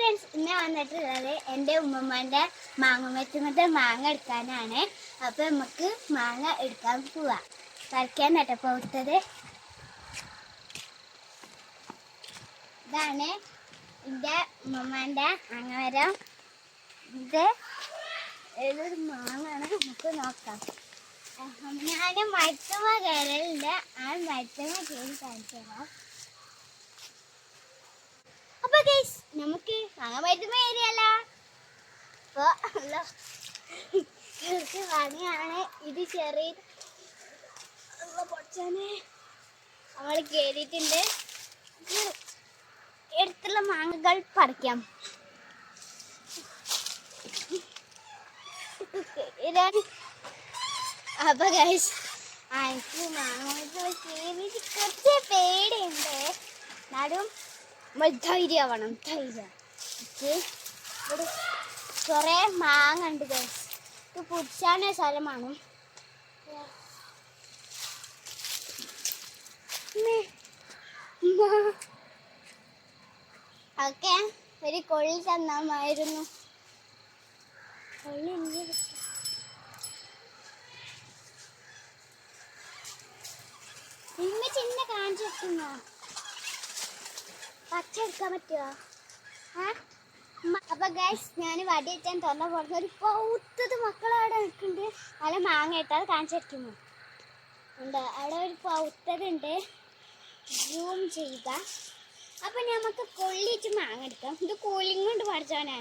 Friends, ഇന്ന് വന്നിട്ടുള്ളത് എൻ്റെ ഉമ്മമ്മൻ്റെ മാങ്ങ മാങ്ങ എടുക്കാനാണ്. അപ്പോൾ നമുക്ക് മാങ്ങ എടുക്കാൻ പോവാം. പറിക്കാൻ പോട്ടത് ഇതാണ് എൻ്റെ ഉമ്മമ്മൻ്റെ മാങ്ങമരം. ഇത് ഏതൊരു മാങ്ങാണ്, നമുക്ക് നോക്കാം. ഞാൻ മരത്തുമ്മ കയറലുണ്ട്. ആ മരത്തുമ്മ കയറി കാണിച്ചു തരാം. അപ്പൊ ഗൈസ്, നമുക്ക് മാങ്ങ ഏരിയല്ലോ. അപ്പൊ മാങ്ങയാണ് ഇത്. ചെറിയ പൊച്ചാനെ നമ്മൾ കേറിയിട്ടുണ്ട്. എടുത്തുള്ള മാങ്ങകൾ പറിക്കാം. അപ്പൊ ഗൈസ്, എനിക്ക് മാങ്ങകൾ കേറിയിട്ട് കുറച്ച് പേടിയുണ്ട്. എന്നാലും ധൈര്യമാവണം. ധൈര്യം. ഇവിടെ കുറേ മാങ്ങ ഉണ്ട് ഗൈസ്. ഇത് പുടിച്ചാന സ്ഥലമാണ്. ഒക്കെ ഒരു കൊള്ളി തന്നാമായിരുന്നു. കൊള്ളി ഇമ്മ ചിന്ന കാണിച്ചു വെക്കുന്നോ? പച്ച എടുക്കാൻ പറ്റുമോ? അപ്പൊ ഗൈസ്, ഞാൻ വടി വെച്ചാൻ തുറന്ന പുറത്ത് ഒരു പൗത്തത് മക്കളവിടെ നിൽക്കുന്നുണ്ട്. നല്ല മാങ്ങ ഇട്ടാൽ കാണിച്ചിരിക്കുന്നു ഉണ്ട്. അവിടെ ഒരു പൗത്തതുണ്ട്. സൂം ചെയ്യുക. അപ്പൊ നമുക്ക് കൊള്ളിച്ച് മാങ്ങ എടുക്കാം. ഇത് കൂളിങ് കൊണ്ട് പഠിച്ചോനെ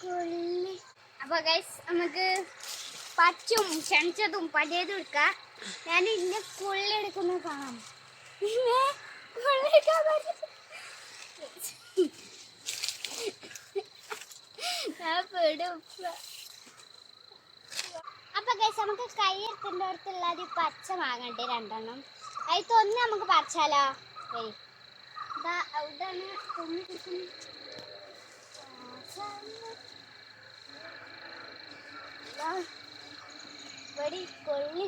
കൊള്ളി. അപ്പൊ ഗൈസ്, നമുക്ക് പച്ചും ക്ഷണിച്ചതും പഴയതും എടുക്കാം. ഞാൻ ഇതിന്റെ കൊള്ളി എടുക്കുന്നത് കാണാം. അപ്പൊ ഗൈസ്, നമുക്ക് കൈ എടുത്തിട്ടുള്ളത് പച്ച മാങ്ങണ്ട് രണ്ടെണ്ണം. അതിൽ ഒന്ന് നമുക്ക് പറിച്ചാലോ? അവിടാണ് കൊള്ളി കിട്ടുന്നത്. ഇവിടെ കൊള്ളി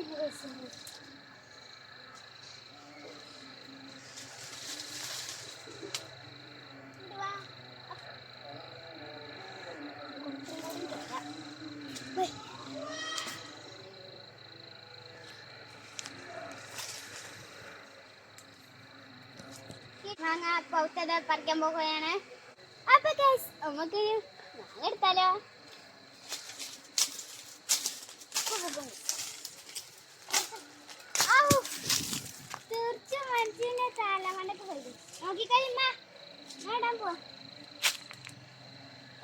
മാങ്ങ പൗത്തത് പറിക്കാൻ പോകുകയാണ്. അപ്പൊ ഗൈസ്, നമുക്ക് മാങ്ങ എടുത്താലോ? തീർച്ച മനസ്സിന്റെ തലമണ്ടൊക്കെ പോയി നോക്കിക്കഴിയുമ്പ ഇടാൻ പോ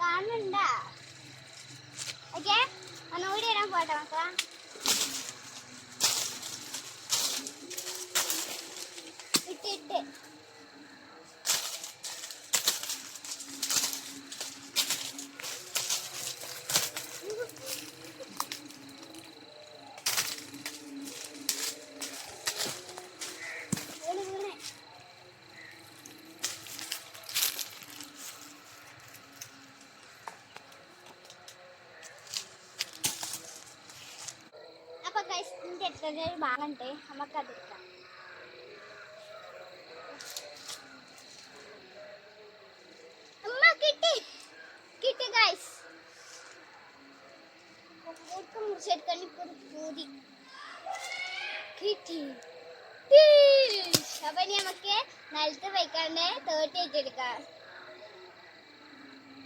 കാണുന്നുണ്ടാ? ഓക്കെ, ഒന്നുകൂടി ഇടാൻ പോട്ടെ മക്കളാ. ഇട്ട് ഒരു മാങ്ങണ്ട്, നമുക്കത് എടുക്കാം. കിട്ടി ഗൈസ്. മുറിച്ചെടുക്കാൻ പൂതി കിട്ടി. അപ്പൊ ഇനി നമുക്ക് നിലത്ത് വയ്ക്കാണ്ട് തേട്ടി വെച്ചെടുക്കാം.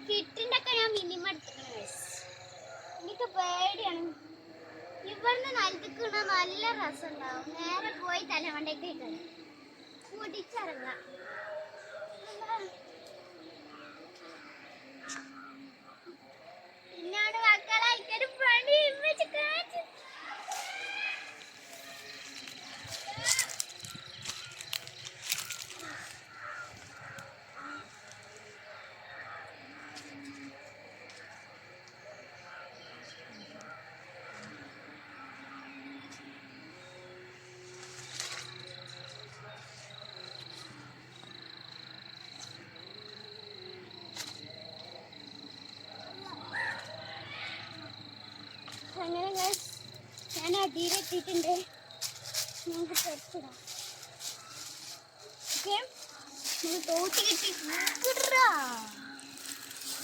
കിട്ടിണ്ടൊക്കെ ഞാൻ മിനിമം എടുത്തിട്ടുണ്ട് ഗൈസ്. എനിക്ക് പേടിയാണ്. ഇവിടുന്ന് നിലത്തേക്കണ നല്ല രസം ഉണ്ടാവും. നേരെ പോയി തലമണ്ടയ്ക്ക് കുടിച്ചിറങ്ങാം. പിന്നാണ് മക്കളായിട്ടൊരു പണി വെച്ച് കാണിച്ചു. അങ്ങനെ ഗൈസ്, ഞാൻ അടിയിലെത്തിയിട്ടുണ്ട്. നമുക്ക് പറിച്ചിടാം. ഓക്കെ, തോട്ടി കിട്ടി.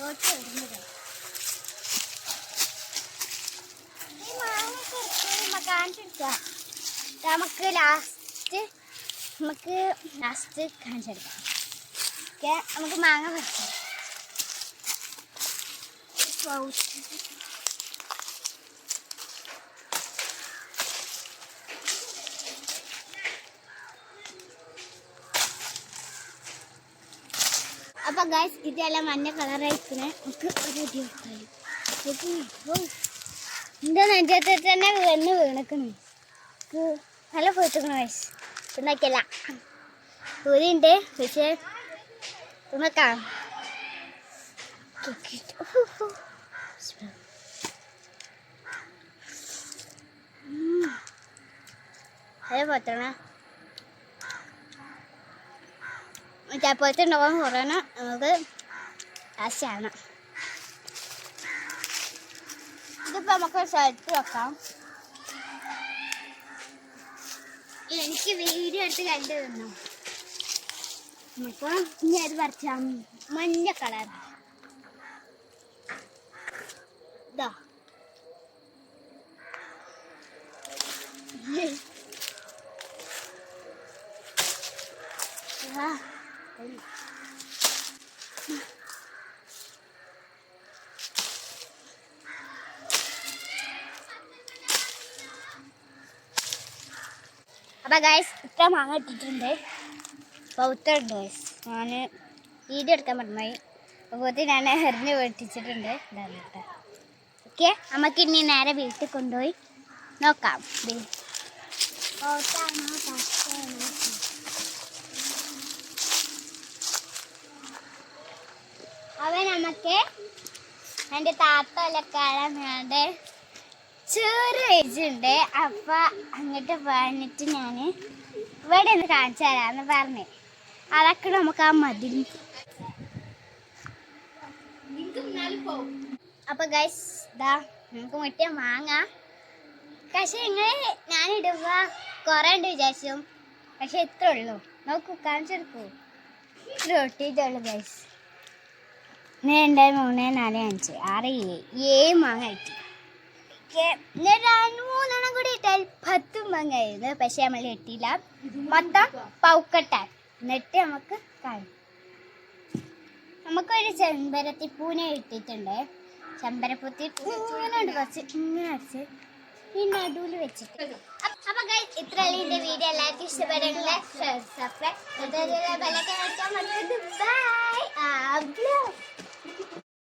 പുറകോട്ട് വരുന്നത്. ഈ മാങ്ങ കാണിച്ചെടുക്കാം. നമുക്ക് ലാസ്റ്റ് കാണിച്ചെടുക്കാം. ഓക്കെ, നമുക്ക് മാങ്ങ പറിക്കാം. അപ്പൊ ഗൈസ് ഇതെല്ലാം മഞ്ഞ കളറായിരിക്കണേ. നമുക്ക് ഒരു അടി കൊടുത്താലും എൻ്റെ നെഞ്ചത്തിൽ തന്നെ വീണക്കണേ. നല്ല പോയിട്ടിരിക്കണ ഗൈസ്. തിന്നൊക്കെയല്ല പൂരിയുണ്ട്, പക്ഷേ തിന്നക്കാം. അതെ പോത്തണ പോയിട്ടുണ്ടാവാൻ കുറയണ നമുക്ക് ആശയാണ്. ഇതിപ്പോൾ നമുക്ക് സ്ഥലത്ത് വെക്കാം. എനിക്ക് വീഡിയോ എടുത്ത് കണ്ടു തന്നു. നമുക്ക് ഇനി അത് പറിച്ചാൽ മഞ്ഞ കളർ ഇതാ. അപ്പം ഗൈസ് ഇത്ര മാങ്ങ ഇട്ടിട്ടുണ്ട്. പൗത്തുണ്ട് ഗൈസ്. ഞാൻ വീഡിയോ എടുക്കാൻ പറ്റുമായി. അപ്പോൾ ഞാൻ എറിഞ്ഞ് വെട്ടിച്ചിട്ടുണ്ട്. ഇതാണ് കേട്ടോ. ഓക്കെ, നമുക്ക് ഇനി നേരെ വീട്ടിൽ കൊണ്ടുപോയി നോക്കാം. അവൻ നമുക്ക് എൻ്റെ താത്തലക്കാളെ വേണ്ട ചെറു ഏജുണ്ട്. അപ്പം അങ്ങോട്ട് പറഞ്ഞിട്ട് ഞാൻ ഇവിടെ ഒന്ന് കാണിച്ചു തരാമെന്ന് പറഞ്ഞേ. അതൊക്കെ നമുക്ക് ആ മതിൽ. അപ്പം ഗൈസ് ഇതാ നമുക്ക് മുറ്റേ വാങ്ങാം. പക്ഷെ ഞാനിടുമ്പോൾ കുറേ ഉണ്ട് വിചാരിച്ചു. പക്ഷെ ഇത്ര ഉള്ളൂ. നോക്കൂ, കാണിച്ചെടുക്കൂ. ഇത്ര ഒട്ടിയിട്ടുള്ളൂ ഗൈസ്. 1 2 3 4 5 6 7 മാങ്ങ ആയിട്ട്. ഞാൻ 3 കൂടി ഇട്ടാൽ 10 മാങ്ങ ആയിരുന്നു. പക്ഷെ നമ്മൾ ഇട്ടില്ല. മൊത്തം പൗക്കട്ടെ. എന്നിട്ട് നമുക്ക് കാണാം. നമുക്കൊരു ചെമ്പരത്തിപ്പൂനെ ഇട്ടിട്ടുണ്ട്. ചെമ്പരപ്പൂത്തി ഇങ്ങനെ ഉണ്ട്, കുറച്ച് ഇങ്ങനെ അടിച്ച് ഈ നടുവിൽ വെച്ചിട്ട്. അപ്പൊ ഗൈസ് ഇത്രയല്ലേ എൻ്റെ വീഡിയോ. എല്ലാവർക്കും ഇഷ്ടപ്പെട്ടിട്ടുള്ള സബ്സ്ക്രൈബ് ബൈ.